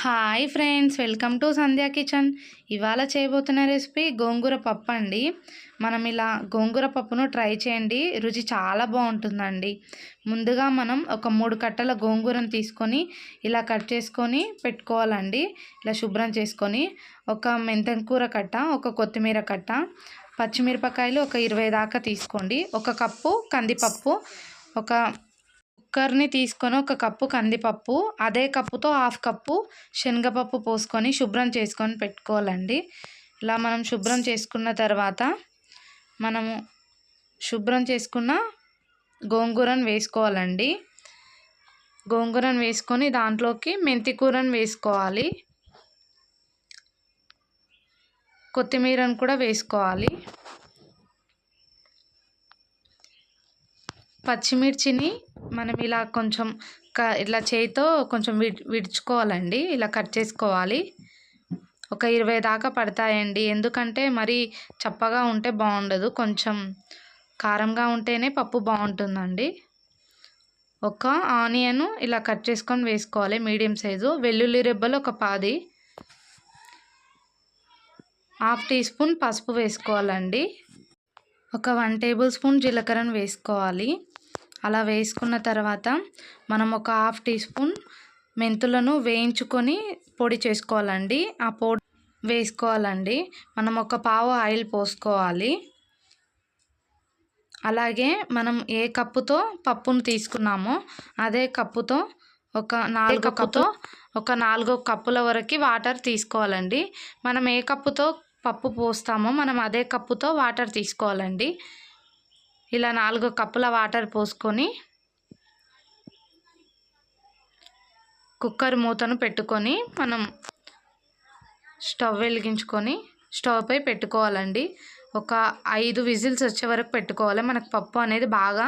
Hi friends, welcome to Sandhya kitchen. ఇవాళ చేయబోతున్న recipe గోంగూర పప్పు అండి. మనం ఇలా గోంగూర పప్పును ట్రై చేయండి, రుచి చాలా బాగుంటుందండి. ముందుగా మనం ఒక 3 కట్టల గోంగూరను తీసుకొని ఇలా కట్ చేసుకొని పెట్టుకోవాలండి. ఇలా శుభ్రం చేసుకొని ఒక మెంతం కూర కట్ట, ఒక కొత్తిమీర కట్ట, పచ్చిమిరపకాయలు ఒక 20 దాకా తీసుకోండి. ఒక కప్పు కందిపప్పు, ఒక కుక్కర్ని తీసుకొని ఒక కప్పు కందిపప్పు, అదే కప్పుతో హాఫ్ కప్పు శనగపప్పు పోసుకొని శుభ్రం చేసుకొని పెట్టుకోవాలండి. ఇలా మనం శుభ్రం చేసుకున్న తర్వాత మనము శుభ్రం చేసుకున్న గోంగూరను వేసుకోవాలండి. గోంగూరను వేసుకొని దాంట్లోకి మెంతి కూరను వేసుకోవాలి, కొత్తిమీరను కూడా వేసుకోవాలి. పచ్చిమిర్చిని మనం ఇలా కొంచెం ఇట్లా చేయితో కొంచెం విడుచుకోవాలండి. ఇలా కట్ చేసుకోవాలి. ఒక 20 దాకా పడతాయండి, ఎందుకంటే మరీ చప్పగా ఉంటే బాగుండదు, కొంచెం కారంగా ఉంటేనే పప్పు బాగుంటుందండి. ఒక ఆనియన్ ఇలా కట్ చేసుకొని వేసుకోవాలి, మీడియం సైజు. వెల్లుల్లి రెబ్బలు ఒక 10, హాఫ్ టీ స్పూన్ పసుపు వేసుకోవాలండి. ఒక 1 టేబుల్ స్పూన్ జీలకర్రను వేసుకోవాలి. అలా వేసుకున్న తర్వాత మనం ఒక హాఫ్ టీ స్పూన్ మెంతులను వేయించుకొని పొడి చేసుకోవాలండి. ఆ పొడి వేసుకోవాలండి. మనం ఒక పావు ఆయిల్ పోసుకోవాలి. అలాగే మనం ఏ కప్పుతో పప్పును తీసుకున్నామో అదే కప్పుతో ఒక 4 కప్పుల వరకు వాటర్ తీసుకోవాలండి. మనం ఏ కప్పుతో పప్పు పోస్తామో మనం అదే కప్పుతో వాటర్ తీసుకోవాలండి. ఇలా 4 కప్పుల వాటర్ పోసుకొని కుక్కర్ మూతను పెట్టుకొని మనం స్టవ్ వెలిగించుకొని స్టవ్ పై పెట్టుకోవాలండి. ఒక 5 విజిల్స్ వచ్చే వరకు పెట్టుకోవాలి. మనకు పప్పు అనేది బాగా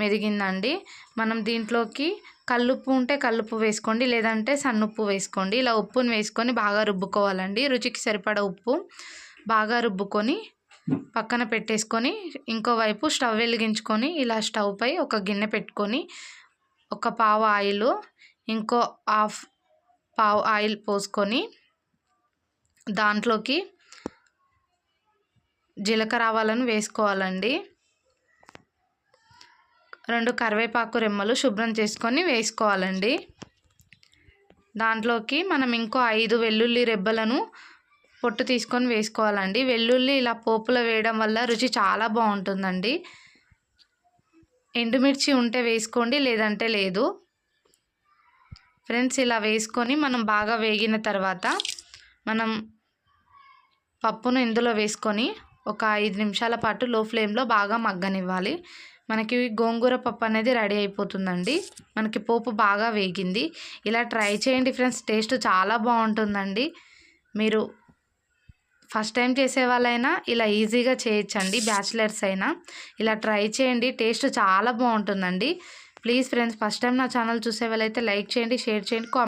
మెదిగిందండి. మనం దీంట్లోకి కల్లుప్పు ఉంటే కల్లుప్పు వేసుకోండి, లేదంటే సన్నుప్పు వేసుకోండి. ఇలా ఉప్పుని వేసుకొని బాగా రుబ్బుకోవాలండి. రుచికి సరిపడా ఉప్పు బాగా రుబ్బుకొని పక్కన పెట్టేసుకొని ఇంకోవైపు స్టవ్ వెలిగించుకొని ఇలా స్టవ్ పై ఒక గిన్నె పెట్టుకొని ఒక పావు ఆయిల్, ఇంకో పావు ఆయిల్ పోసుకొని దాంట్లోకి జీలకర్ర ఆవాలను వేసుకోవాలండి. 2 కరివేపాకు రెమ్మలు శుభ్రం చేసుకొని వేసుకోవాలండి. దాంట్లోకి మనం ఇంకో 5 వెల్లుల్లి రెబ్బలను పొట్టు తీసుకొని వేసుకోవాలండి. వెల్లుల్లి ఇలా పోపులో వేయడం వల్ల రుచి చాలా బాగుంటుందండి. ఎండుమిర్చి ఉంటే వేసుకోండి, లేదంటే లేదు. ఫ్రెండ్స్, ఇలా వేసుకొని మనం బాగా వేగిన తర్వాత మనం పప్పును ఇందులో వేసుకొని ఒక 5 నిమిషాల పాటు లో ఫ్లేమ్లో బాగా మగ్గనివ్వాలి. మనకి గోంగూర పప్పు అనేది రెడీ అయిపోతుందండి. మనకి పోపు బాగా వేగింది. ఇలా ట్రై చేయండి ఫ్రెండ్స్, టేస్ట్ చాలా బాగుంటుందండి. మీరు ఫస్ట్ టైం చేసే వాళ్ళైనా ఇలా ఈజీగా చేయొచ్చండి, బ్యాచిలర్స్ అయినా ఇలా ట్రై చేయండి, టేస్ట్ చాలా బాగుంటుందండి. ప్లీజ్ ఫ్రెండ్స్, ఫస్ట్ టైం నా ఛానల్ చూసే వాళ్ళైతే లైక్ చేయండి, షేర్ చేయండి,